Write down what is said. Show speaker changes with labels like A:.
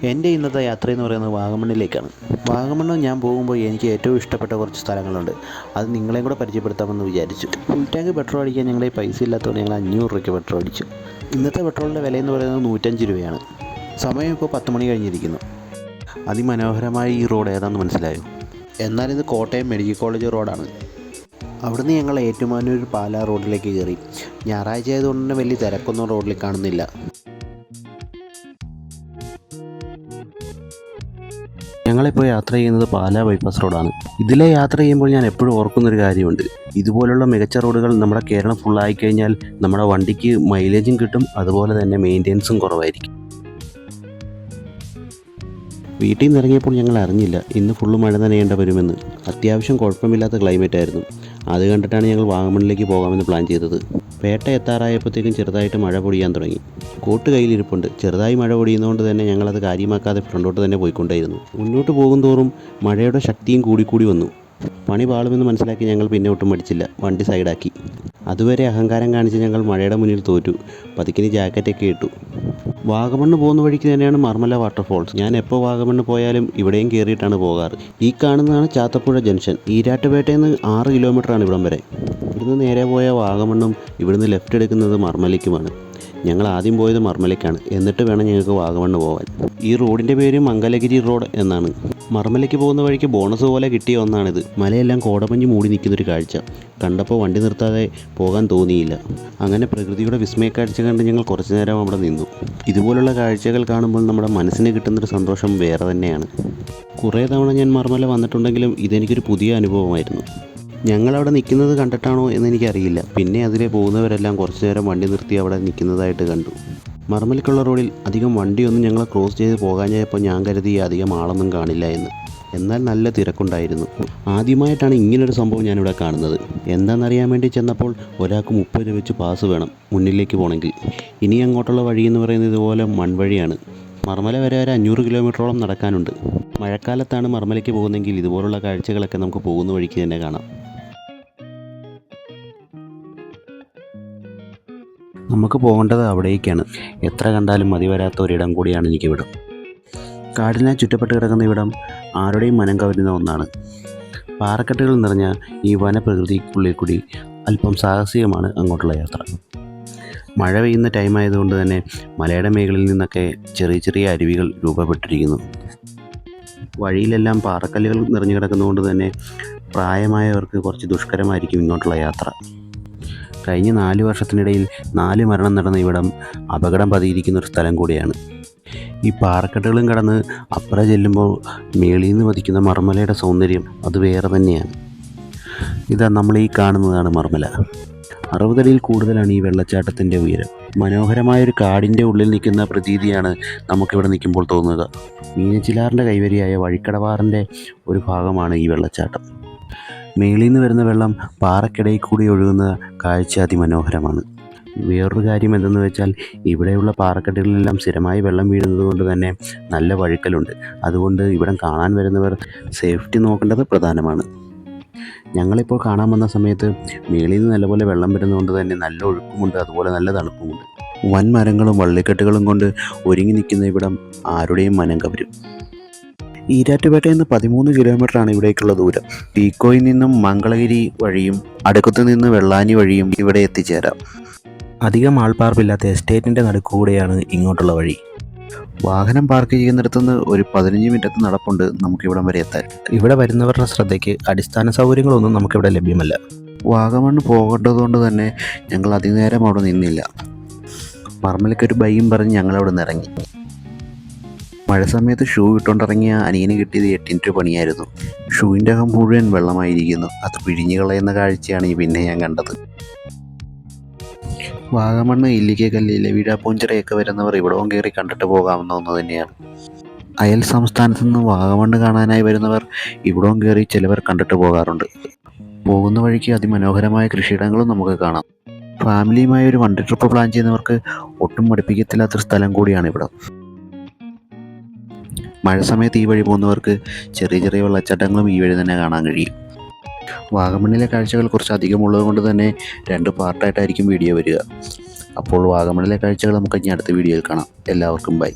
A: എൻ്റെ ഇന്നത്തെ യാത്രയെന്ന് പറയുന്നത് വാഗമണ്ണിലേക്കാണ്. വാഗമണ്ണ് ഞാൻ പോകുമ്പോൾ എനിക്ക് ഏറ്റവും ഇഷ്ടപ്പെട്ട കുറച്ച് സ്ഥലങ്ങളുണ്ട്. അത് നിങ്ങളെയും കൂടെ പരിചയപ്പെടുത്താമെന്ന് വിചാരിച്ചു. ഫുൾ ടാങ്ക് പെട്രോൾ അടിക്കാൻ ഞങ്ങളുടെ പൈസ ഇല്ലാത്തതുകൊണ്ട് ഞങ്ങൾ 500 രൂപയ്ക്ക് പെട്രോൾ അടിച്ചു. ഇന്നത്തെ പെട്രോളിൻ്റെ വിലയെന്ന് പറയുന്നത് 105 രൂപയാണ്. സമയം ഇപ്പോൾ 10 മണി കഴിഞ്ഞിരിക്കുന്നു. അതിമനോഹരമായ ഈ റോഡ് ഏതാണെന്ന് മനസ്സിലായോ? എന്നാൽ ഇത് കോട്ടയം മെഡിക്കൽ കോളേജ് റോഡാണ്. അവിടുന്ന് ഞങ്ങൾ ഏറ്റുമാനൂർ പാലാ റോഡിലേക്ക് കയറി. ഞായറാഴ്ച ആയതുകൊണ്ട് തന്നെ വലിയ തിരക്കൊന്നും റോഡിൽ കാണുന്നില്ല. ഞങ്ങളിപ്പോൾ യാത്ര ചെയ്യുന്നത് പാലാ ബൈപ്പാസ് റോഡാണ്. ഇതിലെ യാത്ര ചെയ്യുമ്പോൾ ഞാൻ എപ്പോഴും ഓർക്കുന്നൊരു കാര്യമുണ്ട്. ഇതുപോലുള്ള മികച്ച റോഡുകൾ നമ്മുടെ കേരളം ഫുള്ളായി കഴിഞ്ഞാൽ നമ്മുടെ വണ്ടിക്ക് മൈലേജും കിട്ടും, അതുപോലെ തന്നെ മെയിൻ്റെനൻസും കുറവായിരിക്കും. വീട്ടിൽ നിന്ന് ഇറങ്ങിയപ്പോൾ ഞങ്ങൾ അറിഞ്ഞില്ല ഇന്ന് ഫുള്ള് മഴ നനയേണ്ട വരുമെന്ന്. അത്യാവശ്യം കുഴപ്പമില്ലാത്ത ക്ലൈമറ്റ് ആയിരുന്നു. അത് കണ്ടിട്ടാണ് ഞങ്ങൾ വാഗമണ്ണിലേക്ക് പോകാമെന്ന് പ്ലാൻ ചെയ്തത്. പേട്ട എത്താറായപ്പോഴത്തേക്കും ചെറുതായിട്ട് മഴ പൊടിയാൻ തുടങ്ങി. കോട്ട് കയ്യിലിരിപ്പുണ്ട്. ചെറുതായി മഴ പൊടിയുന്നതുകൊണ്ട് തന്നെ ഞങ്ങളത് കാര്യമാക്കാതെ ഫ്രണ്ടോട്ട് തന്നെ പോയിക്കൊണ്ടേയിരുന്നു. മുന്നോട്ട് പോകും തോറും മഴയുടെ ശക്തിയും കൂടിക്കൂടി വന്നു. പണി പാളുമെന്ന് മനസ്സിലാക്കി ഞങ്ങൾ പിന്നെ ഒട്ടും മടിച്ചില്ല. വണ്ടി സൈഡാക്കി. അതുവരെ അഹങ്കാരം കാണിച്ച് ഞങ്ങൾ മഴയുടെ മുന്നിൽ തോറ്റു. പതുക്കിന് ജാക്കറ്റൊക്കെ ഇട്ടു. വാഗമണ്ണ് പോകുന്ന വഴിക്ക് തന്നെയാണ് മർമല വാട്ടർഫോൾസ്. ഞാൻ എപ്പോൾ വാഗമണ്ണ് പോയാലും ഇവിടെയും കയറിയിട്ടാണ് പോകാറ്. ഈ കാണുന്നതാണ് ചാത്തപ്പുഴ ജംഗ്ഷൻ. ഈരാട്ടുപേട്ടയിൽ നിന്ന് 6 കിലോമീറ്ററാണ് ഇവിടം വരെ. ഇവിടുന്ന് നേരെ പോയ വാഗമണ്ണും ഇവിടുന്ന് ലെഫ്റ്റ് എടുക്കുന്നത് മർമലയ്ക്കുമാണ്. ഞങ്ങൾ ആദ്യം പോയത് മർമലയ്ക്കാണ്. എന്നിട്ട് വേണം ഞങ്ങൾക്ക് വാഗമണ്ണ് പോകാൻ. ഈ റോഡിൻ്റെ പേര് മംഗലഗിരി റോഡ് എന്നാണ്. മർമലയ്ക്ക് പോകുന്ന വഴിക്ക് ബോണസ് പോലെ കിട്ടിയ ഒന്നാണിത്. മലയെല്ലാം കോടമഞ്ഞ് മൂടി നിൽക്കുന്നൊരു കാഴ്ച കണ്ടപ്പോൾ വണ്ടി നിർത്താതെ പോകാൻ തോന്നിയില്ല. അങ്ങനെ പ്രകൃതിയുടെ വിസ്മയക്കാഴ്ച കണ്ട് ഞങ്ങൾ കുറച്ചു നേരം അവിടെ നിന്നു. ഇതുപോലുള്ള കാഴ്ചകൾ കാണുമ്പോൾ നമ്മുടെ മനസ്സിന് കിട്ടുന്നൊരു സന്തോഷം വേറെ തന്നെയാണ്. കുറേ തവണ ഞാൻ മർമല വന്നിട്ടുണ്ടെങ്കിലും ഇതെനിക്കൊരു പുതിയ അനുഭവമായിരുന്നു. ഞങ്ങളവിടെ നിൽക്കുന്നത് കണ്ടിട്ടാണോ എന്നെനിക്കറിയില്ല. പിന്നെ അതിലെ പോകുന്നവരെല്ലാം കുറച്ചു നേരം വണ്ടി നിർത്തി അവിടെ നിൽക്കുന്നതായിട്ട് കണ്ടു. മർമലയ്ക്കുള്ള റോഡിൽ അധികം വണ്ടിയൊന്നും ഞങ്ങൾ ക്രോസ് ചെയ്ത് പോകാഞ്ഞപ്പോൾ ഞാൻ കരുതി അധികം ആളൊന്നും കാണില്ല എന്ന്. എന്നാൽ നല്ല തിരക്കുണ്ടായിരുന്നു. ആദ്യമായിട്ടാണ് ഇങ്ങനൊരു സംഭവം ഞാനിവിടെ കാണുന്നത്. എന്താണെന്നറിയാൻ വേണ്ടി ചെന്നപ്പോൾ ഒരാൾക്ക് 30 രൂപ വെച്ച് പാസ് വേണം മുന്നിലേക്ക് പോകണമെങ്കിൽ. ഇനി അങ്ങോട്ടുള്ള വഴി എന്ന് പറയുന്നത് ഇതുപോലെ മൺവഴിയാണ്. മർമല വരെ ഒരു 500 കിലോമീറ്ററോളം നടക്കാനുണ്ട്. മഴക്കാലത്താണ് മർമലയ്ക്ക് പോകുന്നതെങ്കിൽ ഇതുപോലുള്ള കാഴ്ചകളൊക്കെ നമുക്ക് പോകുന്ന വഴിക്ക് തന്നെ കാണാം. നമുക്ക് പോകേണ്ടത് അവിടേക്കാണ്. എത്ര കണ്ടാലും മതി വരാത്ത ഒരിടം കൂടിയാണ് എനിക്കിവിടം. കാടിനാൽ ചുറ്റപ്പെട്ട് കിടക്കുന്ന ഇവിടം ആരുടെയും മനം കവരുന്ന ഒന്നാണ്. പാറക്കെട്ടുകൾ നിറഞ്ഞ ഈ വനപ്രകൃതിക്കുള്ളിൽ കൂടി അല്പം സാഹസികമാണ് അങ്ങോട്ടുള്ള യാത്ര. മഴ പെയ്യുന്ന ടൈമായതുകൊണ്ട് തന്നെ മലയുടെ മേഖലയിൽ നിന്നൊക്കെ ചെറിയ ചെറിയ അരുവികൾ രൂപപ്പെട്ടിരിക്കുന്നു. വഴിയിലെല്ലാം പാറക്കല്ലുകൾ നിറഞ്ഞു കിടക്കുന്നതുകൊണ്ട് തന്നെ പ്രായമായവർക്ക് കുറച്ച് ദുഷ്കരമായിരിക്കും ഇങ്ങോട്ടുള്ള യാത്ര. കഴിഞ്ഞ 4 വർഷത്തിനിടയിൽ 4 മരണം നടന്ന ഇവിടം അപകടം പതിയിരിക്കുന്നൊരു സ്ഥലം കൂടിയാണ്. ഈ പാറക്കെട്ടുകളും കടന്ന് അപ്പുറം ചെല്ലുമ്പോൾ മേളിൽ നിന്ന് പതിക്കുന്ന മർമലയുടെ സൗന്ദര്യം അത് വേറെ തന്നെയാണ്. ഇതാ നമ്മൾ ഈ കാണുന്നതാണ് മർമല. 60 അടിയിൽ കൂടുതലാണ് ഈ വെള്ളച്ചാട്ടത്തിൻ്റെ ഉയരം. മനോഹരമായൊരു കാടിൻ്റെ ഉള്ളിൽ നിൽക്കുന്ന പ്രതീതിയാണ് നമുക്കിവിടെ നിൽക്കുമ്പോൾ തോന്നുക. മീനച്ചിലാറിൻ്റെ കൈവരിയായ വഴിക്കടവാറിൻ്റെ ഒരു ഭാഗമാണ് ഈ വെള്ളച്ചാട്ടം. മേളിൽ നിന്ന് വരുന്ന വെള്ളം പാറക്കിടയിൽ കൂടി ഒഴുകുന്ന കാഴ്ച അതിമനോഹരമാണ്. വേറൊരു കാര്യം എന്തെന്ന് വെച്ചാൽ ഇവിടെയുള്ള പാറക്കെട്ടുകളിലെല്ലാം സ്ഥിരമായി വെള്ളം വീഴുന്നത് കൊണ്ട് തന്നെ നല്ല വഴുക്കലുണ്ട്. അതുകൊണ്ട് ഇവിടം കാണാൻ വരുന്നവർ സേഫ്റ്റി നോക്കേണ്ടത് പ്രധാനമാണ്. ഞങ്ങളിപ്പോൾ കാണാൻ വന്ന സമയത്ത് മേളിൽ നിന്ന് നല്ലപോലെ വെള്ളം വരുന്നതുകൊണ്ട് തന്നെ നല്ല ഒഴുക്കുമുണ്ട്, അതുപോലെ നല്ല തണുപ്പുമുണ്ട്. വൻമരങ്ങളും വള്ളിക്കെട്ടുകളും കൊണ്ട് ഒരുങ്ങി നിൽക്കുന്ന ഇവിടം ആരുടെയും മനം കവരും. ഈരാറ്റുപേട്ടയിൽ നിന്ന് 13 കിലോമീറ്ററാണ് ഇവിടേക്കുള്ള ദൂരം. ടീക്കോയിൽ നിന്നും മംഗളഗിരി വഴിയും അടുക്കത്തു നിന്ന് വെള്ളാനി വഴിയും ഇവിടെ എത്തിച്ചേരാം. അധികം ആൾപ്പാർപ്പില്ലാത്ത എസ്റ്റേറ്റിൻ്റെ നടുക്കൂടെയാണ് ഇങ്ങോട്ടുള്ള വഴി. വാഹനം പാർക്ക് ചെയ്യുന്നിടത്തുനിന്ന് ഒരു 15 മിനിറ്റ് നടപ്പുണ്ട് നമുക്കിവിടം വരെ എത്താൻ. ഇവിടെ വരുന്നവരുടെ ശ്രദ്ധയ്ക്ക് അടിസ്ഥാന സൗകര്യങ്ങളൊന്നും നമുക്കിവിടെ ലഭ്യമല്ല. വാഗമണ്ണ് പോകേണ്ടതുകൊണ്ട് തന്നെ ഞങ്ങൾ അധികനേരം അവിടെ നിന്നില്ല. മർമലയ്ക്കൊരു ബൈയും പറഞ്ഞ് ഞങ്ങളവിടെ നിന്ന് ഇറങ്ങി. മഴ സമയത്ത് ഷൂ ഇട്ടുകൊണ്ടിറങ്ങിയ അനിയന് കിട്ടിയത് 8 മിനിറ്റ് പണിയായിരുന്നു. ഷൂവിൻ്റെ അകം മുഴുവൻ വെള്ളമായിരിക്കുന്നു. അത് പിഴിഞ്ഞു കളയുന്ന കാഴ്ചയാണ് പിന്നെ ഞാൻ കണ്ടത്. വാഗമണ്ണ്, ഇല്ലിക്കക്കല്ല്, ലവീഴാപ്പൂഞ്ചിറയൊക്കെ വരുന്നവർ ഇവിടവും കയറി കണ്ടിട്ട് പോകാവുന്ന ഒന്ന് തന്നെയാണ്. അയൽ സംസ്ഥാനത്തു നിന്ന് വാഗമണ്ണ് കാണാനായി വരുന്നവർ ഇവിടവും കയറി ചിലവർ കണ്ടിട്ട് പോകാറുണ്ട്. പോകുന്ന വഴിക്ക് അതിമനോഹരമായ കൃഷിയിടങ്ങളും നമുക്ക് കാണാം. ഫാമിലിയുമായി ഒരു വണ്ടി ട്രിപ്പ് പ്ലാൻ ചെയ്യുന്നവർക്ക് ഒട്ടും മടുപ്പിക്കത്തില്ലാത്തൊരു സ്ഥലം കൂടിയാണ് ഇവിടെ. മഴ സമയത്ത് ഈ വഴി പോകുന്നവർക്ക് ചെറിയ ചെറിയ വെള്ളച്ചാട്ടങ്ങളും ഈ വഴി തന്നെ കാണാൻ കഴിയും. വാഗമണ്ണിലെ കാഴ്ചകൾ കുറച്ച് അധികമുള്ളത് കൊണ്ട് തന്നെ 2 പാർട്ടായിട്ടായിരിക്കും വീഡിയോ വരിക. അപ്പോൾ വാഗമണ്ണിലെ കാഴ്ചകൾ നമുക്ക് ഇനി അടുത്ത വീഡിയോയിൽ കാണാം. എല്ലാവർക്കും ബൈ.